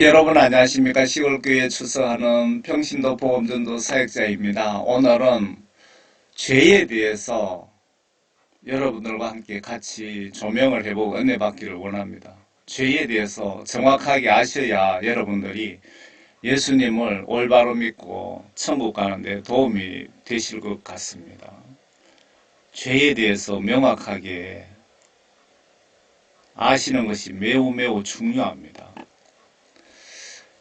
여러분 안녕하십니까? 시골교회에 출석하는 평신도 복음전도 사역자입니다. 오늘은 죄에 대해서 여러분들과 함께 같이 조명을 해보고 은혜 받기를 원합니다. 죄에 대해서 정확하게 아셔야 여러분들이 예수님을 올바로 믿고 천국 가는데 도움이 되실 것 같습니다. 죄에 대해서 명확하게 아시는 것이 매우 매우 중요합니다.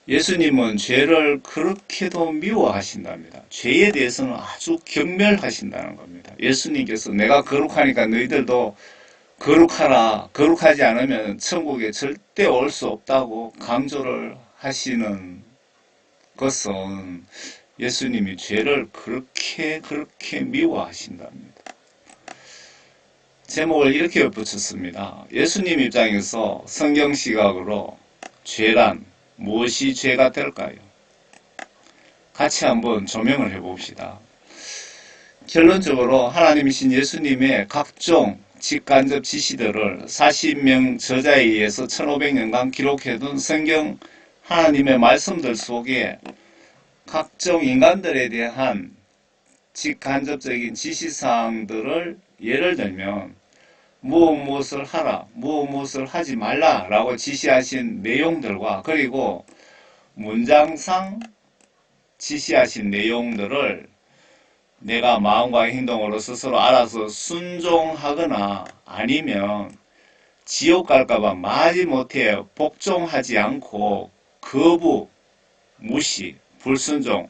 예수님은 죄를 그렇게도 미워하신답니다. 죄에 대해서는 아주 경멸하신다는 겁니다. 예수님께서 내가 거룩하니까 너희들도 거룩하라. 거룩하지 않으면 천국에 절대 올 수 없다고 강조를 하시는 것은 예수님이 죄를 그렇게 미워하신답니다. 제목을 이렇게 붙였습니다. 예수님 입장에서 성경 시각으로 죄란 무엇이 죄가 될까요? 같이 한번 조명을 해봅시다. 결론적으로 하나님이신 예수님의 각종 직간접 지시들을 40명 저자에 의해서 1500년간 기록해둔 성경 하나님의 말씀들 속에 각종 인간들에 대한 직간접적인 지시사항들을 예를 들면 무엇을 하라, 무엇을 하지 말라 라고 지시하신 내용들과 그리고 문장상 지시하신 내용들을 내가 마음과 행동으로 스스로 알아서 순종하거나 아니면 지옥 갈까봐 마지못해 복종하지 않고 거부, 무시, 불순종,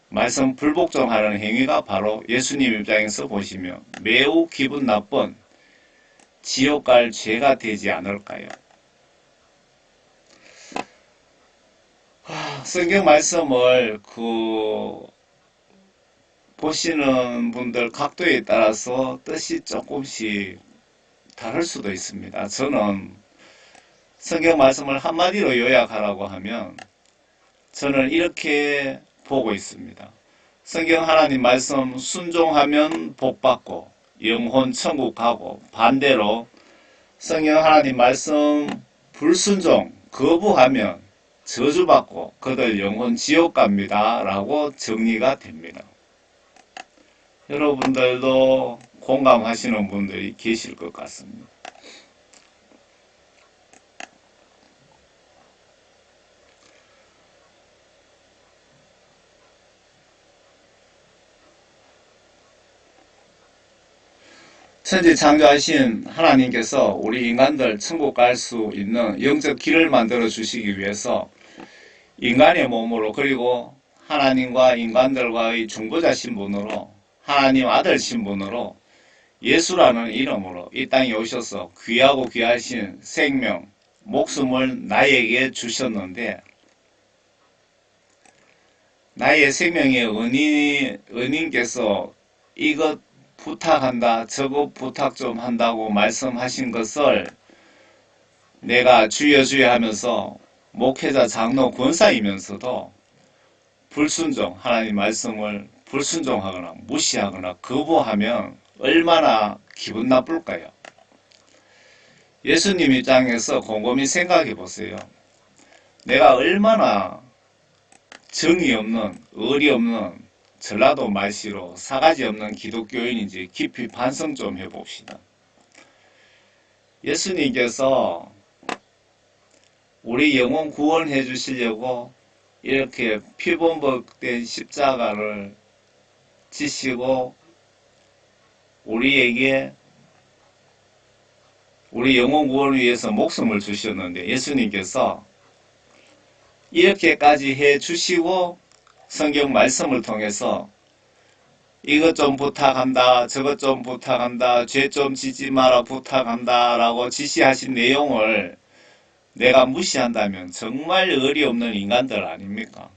말씀 불복종하는 행위가 바로 예수님 입장에서 보시면 매우 기분 나쁜 지옥 갈 죄가 되지 않을까요? 성경 말씀을 보시는 분들 각도에 따라서 뜻이 조금씩 다를 수도 있습니다. 저는 성경 말씀을 한마디로 요약하라고 하면 저는 이렇게 보고 있습니다. 성경 하나님 말씀 순종하면 복받고 영혼 천국 가고, 반대로 성경 하나님 말씀 불순종 거부하면 저주받고 그들 영혼 지옥 갑니다 라고 정리가 됩니다. 여러분들도 공감하시는 분들이 계실 것 같습니다. 천지 창조하신 하나님께서 우리 인간들 천국 갈 수 있는 영적 길을 만들어 주시기 위해서 인간의 몸으로 그리고 하나님과 인간들과의 중보자 신분으로 하나님 아들 신분으로 예수라는 이름으로 이 땅에 오셔서 귀하고 귀하신 생명, 목숨을 나에게 주셨는데 나의 생명의 은인께서 이것 부탁한다, 저거 부탁 좀 한다고 말씀하신 것을 내가 주여 주여 하면서 목회자, 장로, 권사이면서도 불순종, 하나님 말씀을 불순종하거나 무시하거나 거부하면 얼마나 기분 나쁠까요? 예수님 입장에서 곰곰이 생각해 보세요. 내가 얼마나 정의 없는, 의리 없는 전라도 말씨로 사가지 없는 기독교인인지 깊이 반성 좀 해봅시다. 예수님께서 우리 영혼 구원해 주시려고 이렇게 피범벅된 십자가를 지시고 우리에게 우리 영혼 구원을 위해서 목숨을 주셨는데 예수님께서 이렇게까지 해 주시고 성경 말씀을 통해서 이것 좀 부탁한다, 저것 좀 부탁한다, 죄 좀 지지 마라 부탁한다 라고 지시하신 내용을 내가 무시한다면 정말 의리 없는 인간들 아닙니까?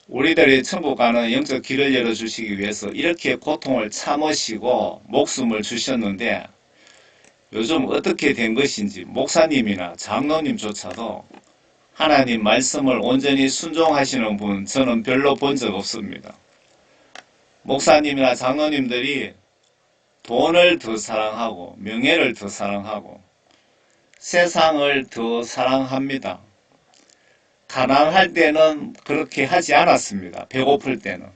우리들이 천국 가는 영적 길을 열어주시기 위해서 이렇게 고통을 참으시고 목숨을 주셨는데 요즘 어떻게 된 것인지 목사님이나 장로님조차도 하나님 말씀을 온전히 순종하시는 분 저는 별로 본 적 없습니다. 목사님이나 장로님들이 돈을 더 사랑하고 명예를 더 사랑하고 세상을 더 사랑합니다. 가난할 때는 그렇게 하지 않았습니다. 배고플 때는.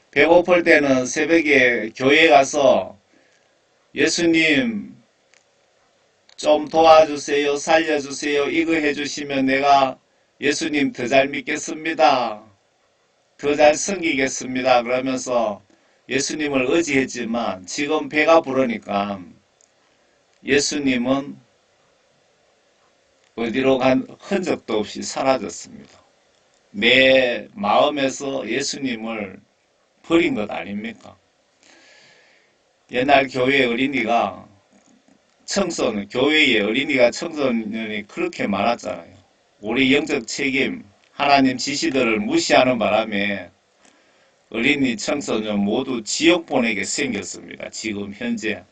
배고플 때는 새벽에 교회 가서 예수님 좀 도와주세요, 살려주세요, 이거 해주시면 내가 예수님 더 잘 믿겠습니다. 더 잘 섬기겠습니다. 그러면서 예수님을 의지했지만 지금 배가 부르니까 예수님은 어디로 간 흔적도 없이 사라졌습니다. 내 마음에서 예수님을 버린 것 아닙니까? 옛날 교회 어린이가 청소년, 교회에 어린이가 청소년이 그렇게 많았잖아요. 우리 영적 책임, 하나님 지시들을 무시하는 바람에 어린이 청소년 모두 지옥 보내게 생겼습니다. 지금 현재.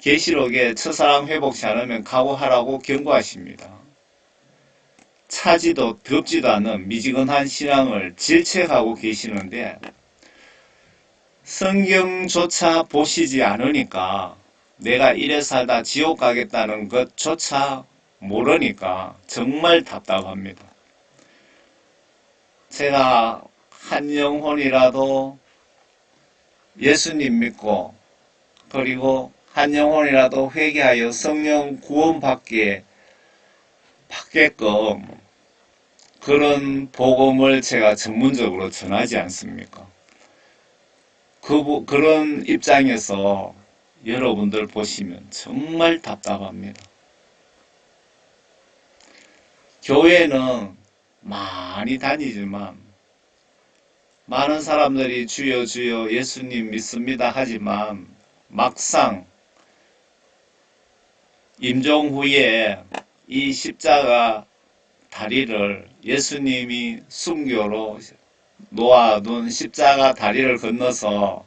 계시록에 첫사랑 회복치 않으면 각오하라고 경고하십니다. 차지도 덥지도 않은 미지근한 신앙을 질책하고 계시는데 성경조차 보시지 않으니까 내가 이래 살다 지옥 가겠다는 것조차 모르니까 정말 답답합니다. 제가 한 영혼이라도 예수님 믿고 그리고 한 영혼이라도 회개하여 성령 구원받게끔 그런 복음을 제가 전문적으로 전하지 않습니까? 그런 입장에서 여러분들 보시면 정말 답답합니다. 교회는 많이 다니지만 많은 사람들이 주여 주여 예수님 믿습니다 하지만 막상 임종 후에 이 십자가 다리를 예수님이 순교로 놓아둔 십자가 다리를 건너서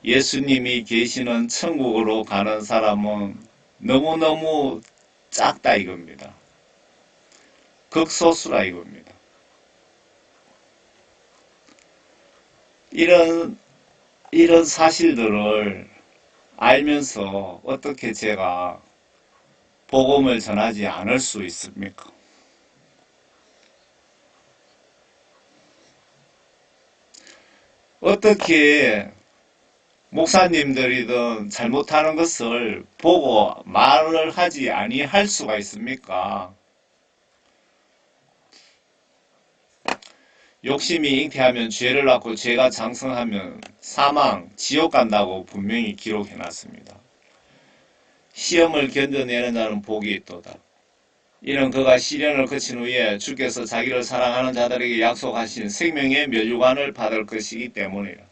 예수님이 계시는 천국으로 가는 사람은 너무너무 작다 이겁니다. 극소수라 이겁니다. 이런 사실들을 알면서 어떻게 제가 복음을 전하지 않을 수 있습니까? 어떻게 목사님들이든 잘못하는 것을 보고 말을 하지 아니할 수가 있습니까? 욕심이 잉태하면 죄를 낳고 죄가 장성하면 사망, 지옥 간다고 분명히 기록해 놨습니다. 시험을 견뎌내는 자는 복이 있도다. 이는 그가 시련을 거친 후에 주께서 자기를 사랑하는 자들에게 약속하신 생명의 면류관을 받을 것이기 때문이라.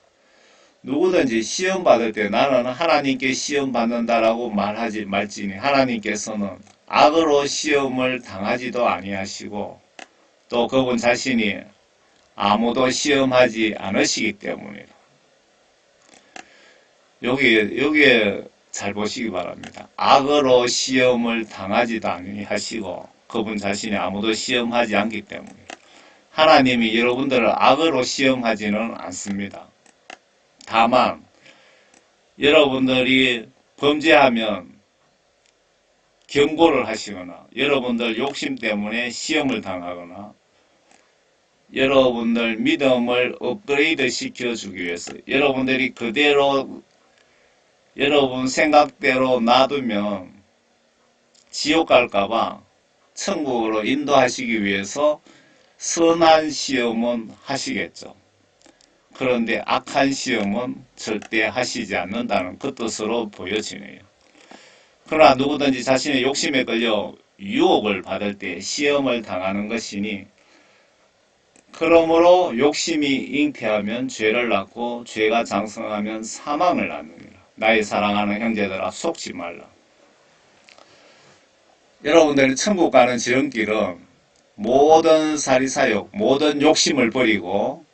누구든지 시험 받을 때 나는 하나님께 시험 받는다라고 말지니 하나님께서는 악으로 시험을 당하지도 아니하시고 또 그분 자신이 아무도 시험하지 않으시기 때문이다. 여기에 잘 보시기 바랍니다. 악으로 시험을 당하지도 아니하시고 그분 자신이 아무도 시험하지 않기 때문이다. 하나님이 여러분들을 악으로 시험하지는 않습니다. 다만 여러분들이 범죄하면 경고를 하시거나 여러분들 욕심 때문에 시험을 당하거나 여러분들 믿음을 업그레이드 시켜주기 위해서 여러분들이 그대로 여러분 생각대로 놔두면 지옥 갈까봐 천국으로 인도하시기 위해서 선한 시험은 하시겠죠. 그런데 악한 시험은 절대 하시지 않는다는 그 뜻으로 보여지네요. 그러나 누구든지 자신의 욕심에 걸려 유혹을 받을 때 시험을 당하는 것이니 그러므로 욕심이 잉태하면 죄를 낳고 죄가 장성하면 사망을 낳느니라. 나의 사랑하는 형제들아 속지 말라. 여러분들이 천국 가는 지름길은 모든 사리사욕, 모든 욕심을 버리고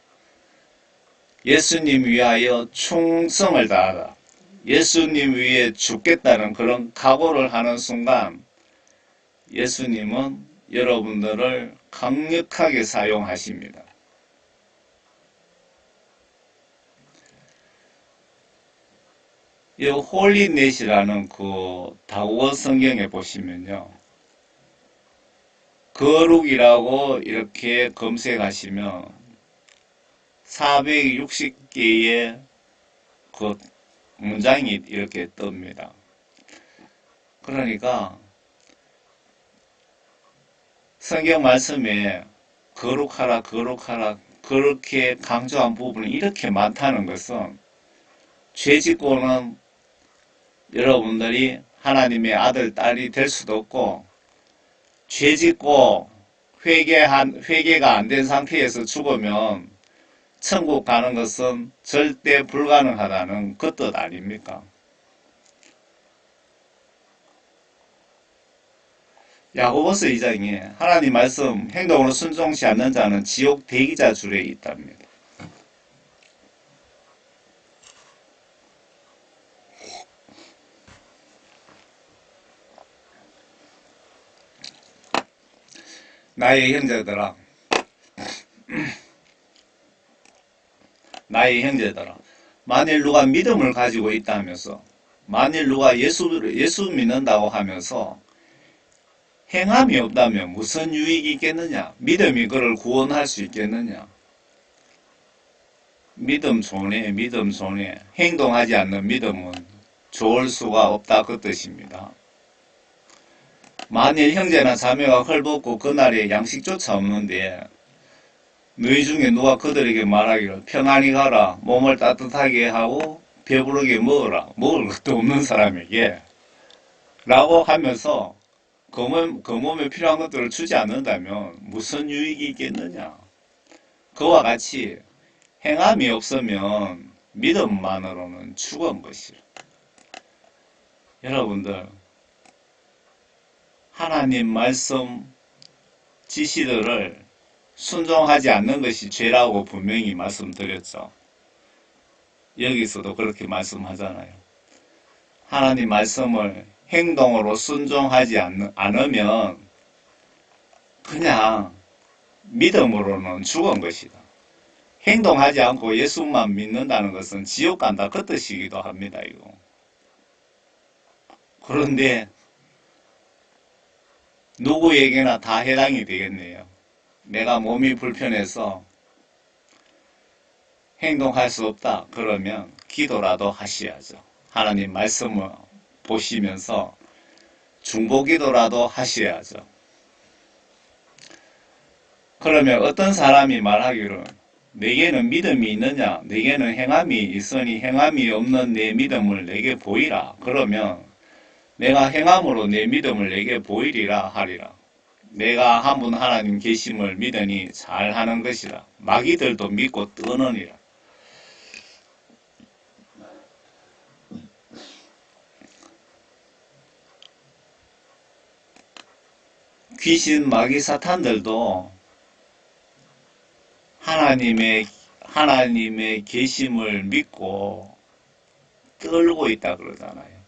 예수님 위하여 충성을 다하다. 예수님 위해 죽겠다는 그런 각오를 하는 순간 예수님은 여러분들을 강력하게 사용하십니다. 이 홀리넷이라는 그 다국어 성경에 보시면요. 거룩이라고 이렇게 검색하시면 460개의 그 문장이 이렇게 뜹니다. 그러니까 성경 말씀에 거룩하라, 거룩하라, 그렇게 강조한 부분이 이렇게 많다는 것은 죄짓고는 여러분들이 하나님의 아들, 딸이 될 수도 없고, 죄짓고 회개가 안 된 상태에서 죽으면 천국 가는 것은 절대 불가능하다는 그 뜻 아닙니까? 야고보서 2장에 하나님 말씀 행동으로 순종치 않는 자는 지옥 대기자 줄에 있답니다. 나의 형제들아, 나의 형제들아, 만일 누가 믿음을 가지고 있다면서, 만일 누가 예수 믿는다고 하면서 행함이 없다면 무슨 유익이 있겠느냐? 믿음이 그를 구원할 수 있겠느냐? 믿음 좋네, 믿음 좋네. 행동하지 않는 믿음은 좋을 수가 없다 그 뜻입니다. 만일 형제나 자매가 헐벗고 그날에 양식조차 없는데 너희 중에 누가 그들에게 말하기를 평안히 가라, 몸을 따뜻하게 하고 배부르게 먹어라, 먹을 것도 없는 사람에게 라고 하면서 그 몸에 필요한 것들을 주지 않는다면 무슨 유익이 있겠느냐? 그와 같이 행함이 없으면 믿음만으로는 죽은 것이라. 여러분들, 하나님 말씀 지시들을 순종하지 않는 것이 죄라고 분명히 말씀드렸죠. 여기서도 그렇게 말씀하잖아요. 하나님 말씀을 행동으로 순종하지 않으면 그냥 믿음으로는 죽은 것이다. 행동하지 않고 예수만 믿는다는 것은 지옥 간다 그 뜻이기도 합니다. 이거. 그런데 누구에게나 다 해당이 되겠네요. 내가 몸이 불편해서 행동할 수 없다. 그러면 기도라도 하셔야죠. 하나님 말씀을 보시면서 중보기도라도 하셔야죠. 그러면 어떤 사람이 말하기를 내게는 믿음이 있느냐? 내게는 행함이 있으니 행함이 없는 내 믿음을 내게 보이라. 그러면 내가 행함으로 내 믿음을 내게 보이리라 하리라. 내가 한 분 하나님 계심을 믿으니 잘하는 것이라. 마귀들도 믿고 뜨느니라. 귀신, 마귀, 사탄들도 하나님의 계심을 믿고 떨고 있다 그러잖아요.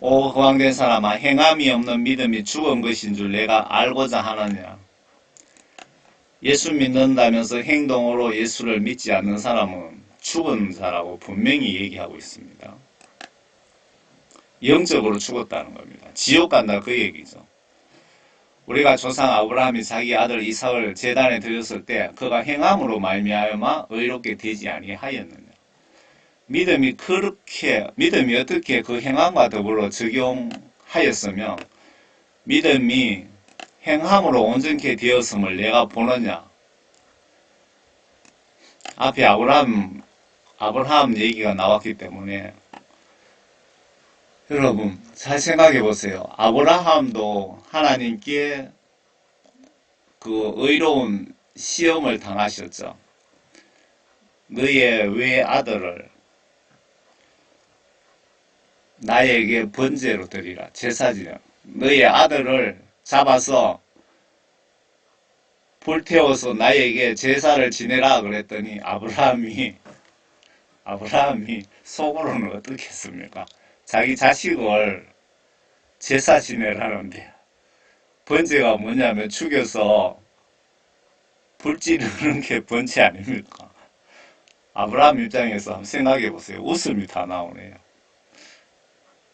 오 허황된 사람아, 행함이 없는 믿음이 죽은 것인 줄 내가 알고자 하느냐. 예수 믿는다면서 행동으로 예수를 믿지 않는 사람은 죽은 자라고 분명히 얘기하고 있습니다. 영적으로 죽었다는 겁니다. 지옥 간다 그 얘기죠. 우리가 조상 아브라함이 자기 아들 이삭을 제단에 드렸을 때 그가 행함으로 말미암아 의롭게 되지 아니하였느냐. 믿음이 어떻게 그 행함과 더불어 적용하였으면 믿음이 행함으로 온전케 되었음을 내가 보느냐. 앞에 아브라함 얘기가 나왔기 때문에 여러분 잘 생각해 보세요. 아브라함도 하나님께 그 의로운 시험을 당하셨죠. 너의 외아들을 나에게 번제로 드리라. 제사지라. 너의 아들을 잡아서 불태워서 나에게 제사를 지내라 그랬더니 아브라함이 속으로는 어떻게 했습니까? 자기 자식을 제사 지내라는데 번제가 뭐냐면 죽여서 불 지르는 게 번제 아닙니까? 아브라함 입장에서 한번 생각해 보세요. 웃음이 다 나오네요.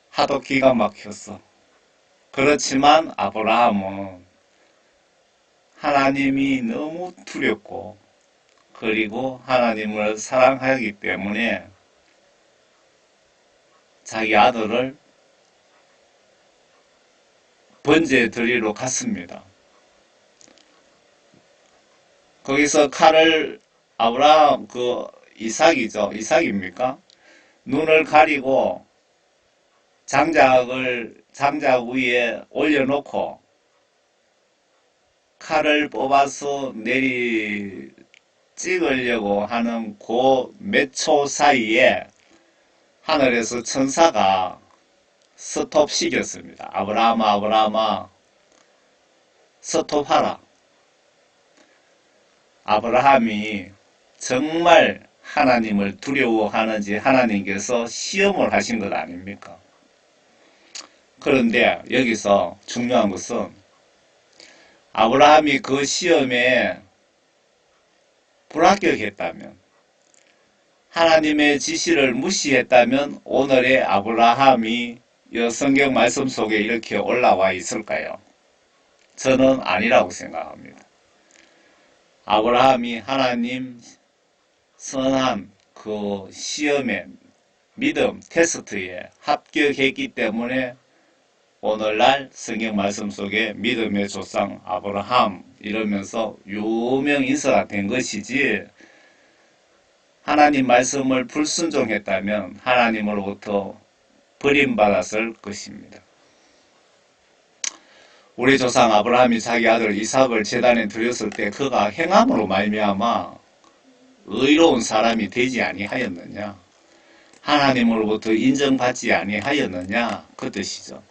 하도 기가 막혔어. 그렇지만 아브라함은 하나님이 너무 두렵고 그리고 하나님을 사랑하기 때문에 자기 아들을 번제 드리러 갔습니다. 거기서 칼을 아브라함 이삭이죠. 이삭입니까? 눈을 가리고 장작 위에 올려놓고 칼을 뽑아서 찍으려고 하는 그 몇 초 사이에 하늘에서 천사가 스톱시켰습니다. 아브라함아, 아브라함아, 스톱하라. 아브라함이 정말 하나님을 두려워하는지 하나님께서 시험을 하신 것 아닙니까? 그런데 여기서 중요한 것은 아브라함이 그 시험에 불합격했다면, 하나님의 지시를 무시했다면 오늘의 아브라함이 이 성경 말씀 속에 이렇게 올라와 있을까요? 저는 아니라고 생각합니다. 아브라함이 하나님 선한 그 시험에, 믿음 테스트에 합격했기 때문에 오늘날 성경 말씀 속에 믿음의 조상 아브라함 이러면서 유명 인사가 된 것이지, 하나님 말씀을 불순종했다면 하나님으로부터 버림받았을 것입니다. 우리 조상 아브라함이 자기 아들 이삭을 제단에 드렸을 때 그가 행함으로 말미암아 의로운 사람이 되지 아니하였느냐, 하나님으로부터 인정받지 아니하였느냐, 그 뜻이죠.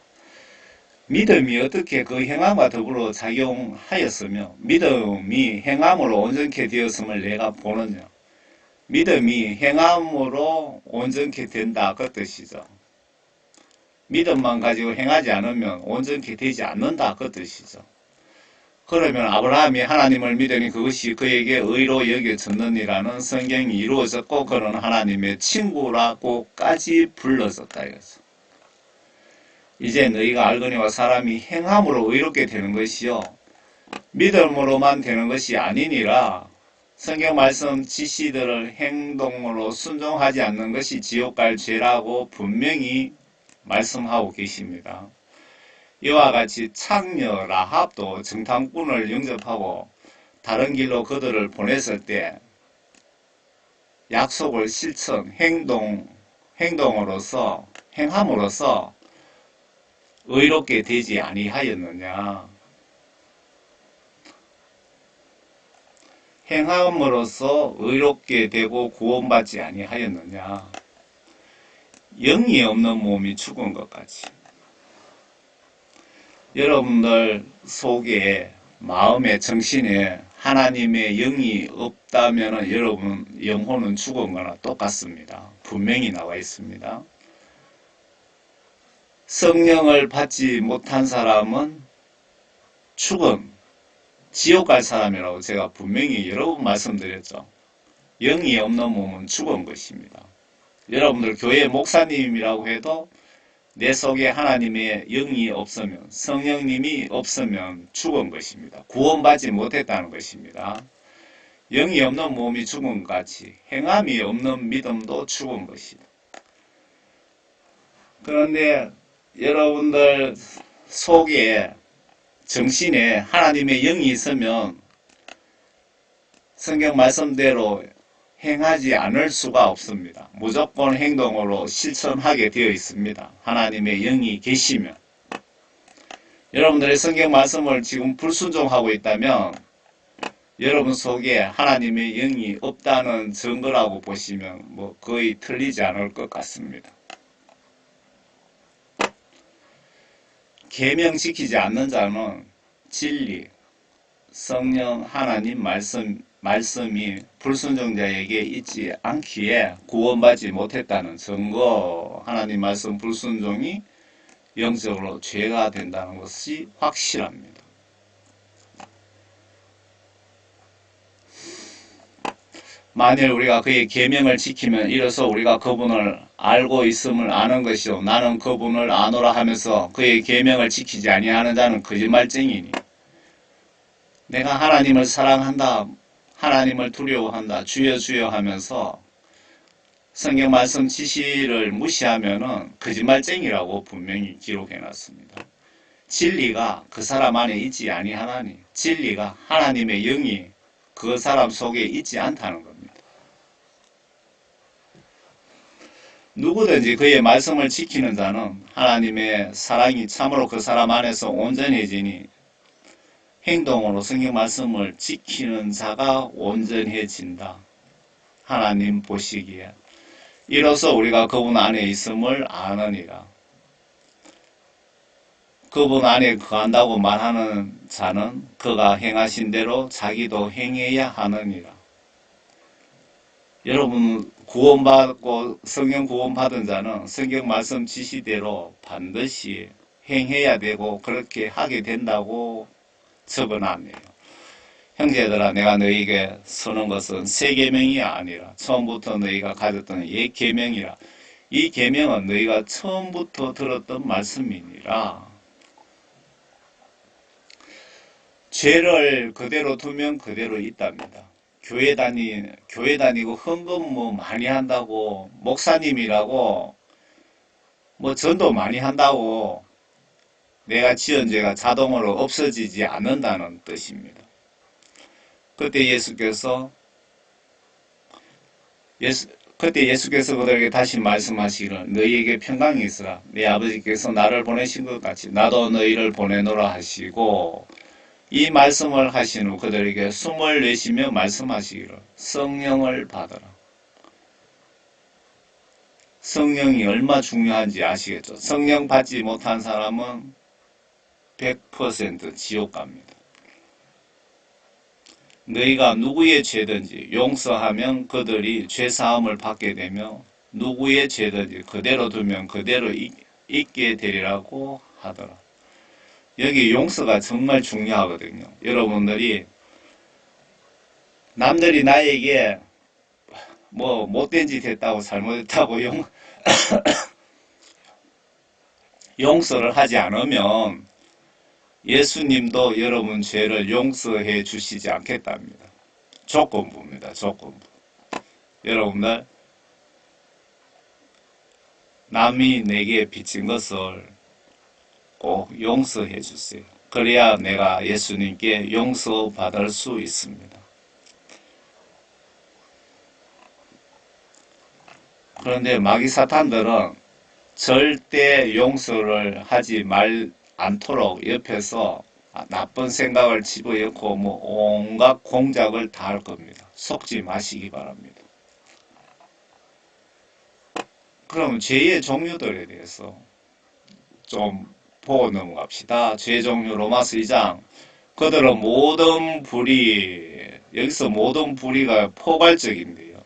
믿음이 어떻게 그 행함과 더불어 작용하였으며 믿음이 행함으로 온전케 되었음을 내가 보느냐. 믿음이 행함으로 온전케 된다, 그 뜻이죠. 믿음만 가지고 행하지 않으면 온전케 되지 않는다, 그 뜻이죠. 그러면 아브라함이 하나님을 믿으니 그것이 그에게 의로 여겨졌느니라는 성경이 이루어졌고 그는 하나님의 친구라고까지 불러졌다 이거죠. 이제 너희가 알거니와 사람이 행함으로 의롭게 되는 것이요 믿음으로만 되는 것이 아니니라. 성경 말씀 지시들을 행동으로 순종하지 않는 것이 지옥 갈 죄라고 분명히 말씀하고 계십니다. 이와 같이 창녀 라합도 정탐꾼을 영접하고 다른 길로 그들을 보냈을 때 약속을 실천, 행함으로써 의롭게 되지 아니하였느냐. 행함으로써 의롭게 되고 구원받지 아니하였느냐. 영이 없는 몸이 죽은 것 같이. 여러분들 속에 마음에 정신에 하나님의 영이 없다면 여러분 영혼은 죽은 거나 똑같습니다. 분명히 나와 있습니다. 성령을 받지 못한 사람은 죽은 지옥 갈 사람이라고 제가 분명히 여러 번 말씀드렸죠. 영이 없는 몸은 죽은 것입니다. 여러분들 교회 목사님이라고 해도 내 속에 하나님의 영이 없으면, 성령님이 없으면 죽은 것입니다. 구원받지 못했다는 것입니다. 영이 없는 몸이 죽은 것 같이 행함이 없는 믿음도 죽은 것이다. 그런데 여러분들 속에 정신에 하나님의 영이 있으면 성경 말씀대로 행하지 않을 수가 없습니다. 무조건 행동으로 실천하게 되어 있습니다. 하나님의 영이 계시면. 여러분들의 성경 말씀을 지금 불순종하고 있다면 여러분 속에 하나님의 영이 없다는 증거라고 보시면 뭐 거의 틀리지 않을 것 같습니다. 계명 지키지 않는 자는 진리, 성령 하나님 말씀이 불순종자에게 있지 않기에 구원받지 못했다는 증거, 하나님 말씀 불순종이 영적으로 죄가 된다는 것이 확실합니다. 만일 우리가 그의 계명을 지키면 이로써 우리가 그분을 알고 있음을 아는 것이요 나는 그분을 아노라 하면서 그의 계명을 지키지 아니하는 자는 거짓말쟁이니. 내가 하나님을 사랑한다, 하나님을 두려워한다, 주여 주여 하면서 성경 말씀 지시를 무시하면은 거짓말쟁이라고 분명히 기록해 놨습니다. 진리가 그 사람 안에 있지 아니하나니, 진리가 하나님의 영이 그 사람 속에 있지 않다는 겁니다. 누구든지 그의 말씀을 지키는 자는 하나님의 사랑이 참으로 그 사람 안에서 온전해지니 행동으로 성경 말씀을 지키는 자가 온전해진다. 하나님 보시기에. 이로써 우리가 그분 안에 있음을 아느니라. 그분 안에 거한다고 말하는 자는 그가 행하신 대로 자기도 행해야 하느니라. 여러분 구원받고 성령 구원받은 자는 성경 말씀 지시대로 반드시 행해야 되고 그렇게 하게 된다고 적어놨네요. 형제들아 내가 너희에게 서는 것은 새 계명이 아니라 처음부터 너희가 가졌던 옛 계명이라. 이 계명은 너희가 처음부터 들었던 말씀이니라. 죄를 그대로 두면 그대로 있답니다. 교회 다니고 헌금 뭐 많이 한다고 목사님이라고 뭐 전도 많이 한다고 내가 지은 죄가 자동으로 없어지지 않는다는 뜻입니다. 그때 예수께서 그들에게 다시 말씀하시기를 너희에게 평강이 있으라. 내 아버지께서 나를 보내신 것 같이 나도 너희를 보내노라 하시고 이 말씀을 하신 후 그들에게 숨을 내쉬며 말씀하시기를 성령을 받으라. 성령이 얼마 중요한지 아시겠죠? 성령 받지 못한 사람은 100% 지옥 갑니다. 너희가 누구의 죄든지 용서하면 그들이 죄사함을 받게 되며 누구의 죄든지 그대로 두면 그대로 있게 되리라고 하더라. 여기 용서가 정말 중요하거든요. 여러분들이 남들이 나에게 뭐 못된 짓 했다고 잘못했다고 용서를 하지 않으면 예수님도 여러분 죄를 용서해 주시지 않겠답니다. 조건부입니다. 조건부. 여러분들 남이 내게 빚진 것을 꼭 용서해 주세요. 그래야 내가 예수님께 용서받을 수 있습니다. 그런데 마귀 사탄들은 절대 용서를 하지 않도록 옆에서 나쁜 생각을 집어넣고 뭐 온갖 공작을 다 할 겁니다. 속지 마시기 바랍니다. 그럼 죄의 종류들에 대해서 좀 보고 넘어갑시다. 죄 종류 로마서 2장. 그들은 모든 불의, 여기서 모든 불의가 포괄적인데요.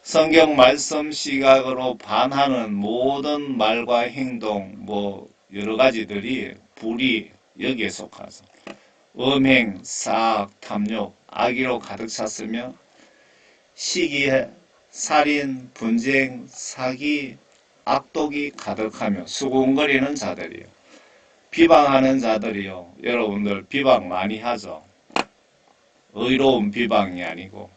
성경 말씀 시각으로 반하는 모든 말과 행동, 뭐 여러 가지들이 불의 여기에 속하죠. 음행, 사악, 탐욕, 악의로 가득 찼으며 시기에 살인, 분쟁, 사기, 악독이 가득하며 수군거리는 자들이요. 비방하는 자들이요. 여러분들 비방 많이 하죠. 의로운 비방이 아니고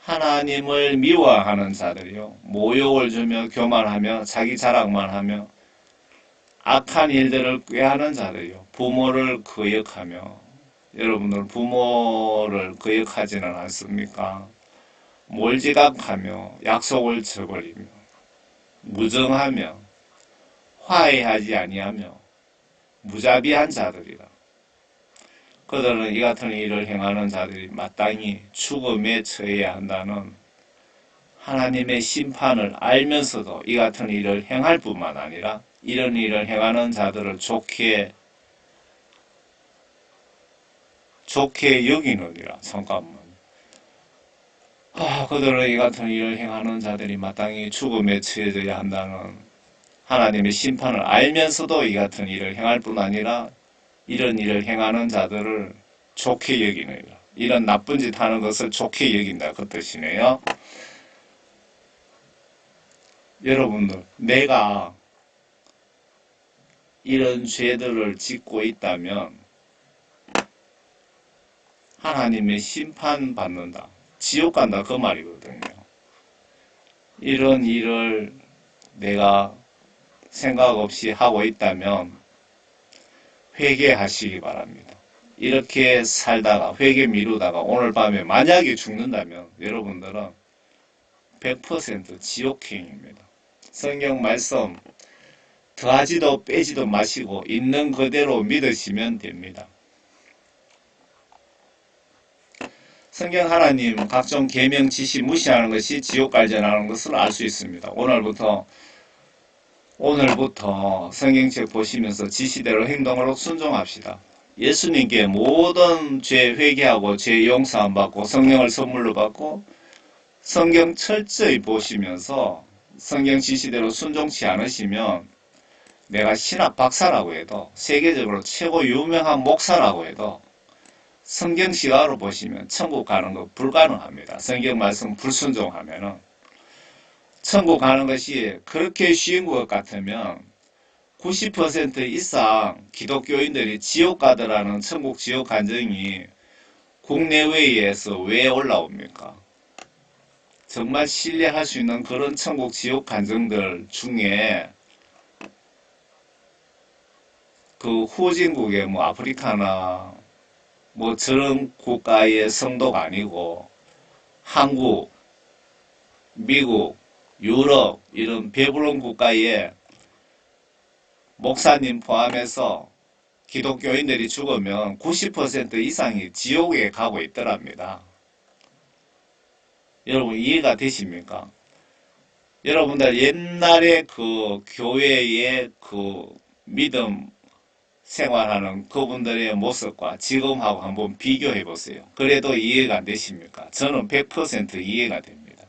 하나님을 미워하는 자들이요. 모욕을 주며 교만하며 자기 자랑만 하며 악한 일들을 꾀하는 자들이요. 부모를 거역하며 여러분들 부모를 거역하지는 않습니까? 몰지각하며 약속을 저버리며 무정하며 화해하지 아니하며 무자비한 자들이라. 그들은 이 같은 일을 행하는 자들이 마땅히 죽음에 처해야 한다는 하나님의 심판을 알면서도 이 같은 일을 행할 뿐만 아니라 이런 일을 행하는 자들을 좋게 여기느니라. 잠깐만. 그들은 이 같은 일을 행하는 자들이 마땅히 죽음에 처해져야 한다는 하나님의 심판을 알면서도 이 같은 일을 행할 뿐 아니라 이런 일을 행하는 자들을 좋게 여기느니라. 이런 나쁜 짓 하는 것을 좋게 여긴다. 그 뜻이네요. 여러분들, 내가 이런 죄들을 짓고 있다면 하나님의 심판받는다. 지옥 간다. 그 말이거든요. 이런 일을 내가 생각 없이 하고 있다면 회개하시기 바랍니다. 이렇게 살다가 회개 미루다가 오늘 밤에 만약에 죽는다면 여러분들은 100% 지옥행입니다. 성경 말씀 더하지도 빼지도 마시고 있는 그대로 믿으시면 됩니다. 성경 하나님 각종 계명 지시 무시하는 것이 지옥 갈전하는 것을 알 수 있습니다. 오늘부터 성경책 보시면서 지시대로 행동으로 순종합시다. 예수님께 모든 죄 회개하고 죄 용서함 받고 성령을 선물로 받고 성경 철저히 보시면서 성경 지시대로 순종치 않으시면 내가 신학 박사라고 해도 세계적으로 최고 유명한 목사라고 해도 성경 시각으로 보시면 천국 가는 거 불가능합니다. 성경 말씀 불순종하면은 천국 가는 것이 그렇게 쉬운 것 같으면 90% 이상 기독교인들이 지옥 가더라는 천국 지옥 간증이 국내외에서 왜 올라옵니까? 정말 신뢰할 수 있는 그런 천국 지옥 간증들 중에 그 후진국의 뭐 아프리카나 뭐 저런 국가의 성도가 아니고 한국, 미국, 유럽 이런 배부른 국가의 목사님 포함해서 기독교인들이 죽으면 90% 이상이 지옥에 가고 있더랍니다. 여러분 이해가 되십니까? 여러분들 옛날에 그 교회의 그 믿음 생활하는 그분들의 모습과 지금하고 한번 비교해 보세요. 그래도 이해가 안 되십니까? 저는 100% 이해가 됩니다.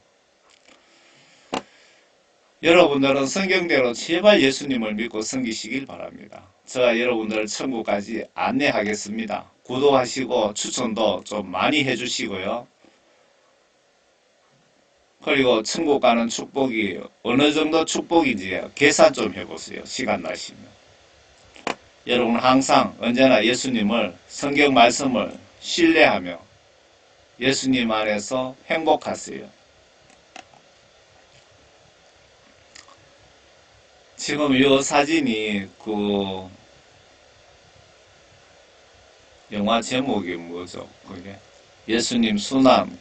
여러분들은 성경대로 제발 예수님을 믿고 섬기시길 바랍니다. 제가 여러분들을 천국까지 안내하겠습니다. 구독하시고 추천도 좀 많이 해주시고요. 그리고 천국 가는 축복이 어느 정도 축복인지 계산 좀 해보세요. 시간 나시면. 여러분 항상 언제나 예수님을 성경 말씀을 신뢰하며 예수님 안에서 행복하세요. 지금 이 사진이 그 영화 제목이 뭐죠? 그게 예수님 순환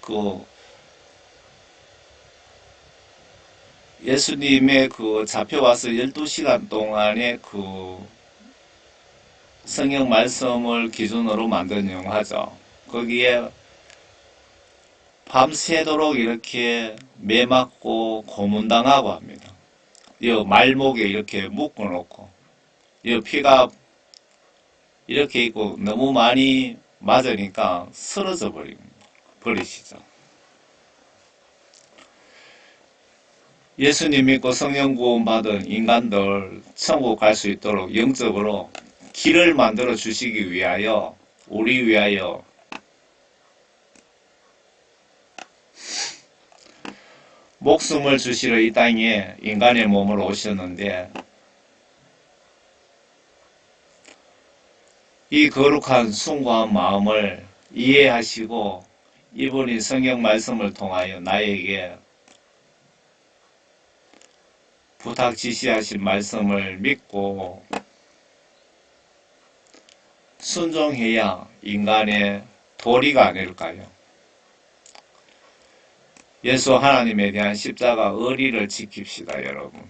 예수님의 그 잡혀와서 12시간 동안의 그 성경 말씀을 기준으로 만든 영화죠. 거기에 밤새도록 이렇게 매 맞고 고문당하고 합니다. 이 말목에 이렇게 묶어놓고 이 피가 이렇게 있고 너무 많이 맞으니까 쓰러져 버리시죠. 예수님 믿고 성령 구원 받은 인간들 천국 갈 수 있도록 영적으로 길을 만들어 주시기 위하여 우리 위하여 목숨을 주시러 이 땅에 인간의 몸으로 오셨는데 이 거룩한 숭고한 마음을 이해하시고 이분이 성경 말씀을 통하여 나에게 부탁 지시하신 말씀을 믿고 순종해야 인간의 도리가 아닐까요? 예수 하나님에 대한 십자가 의리를 지킵시다, 여러분.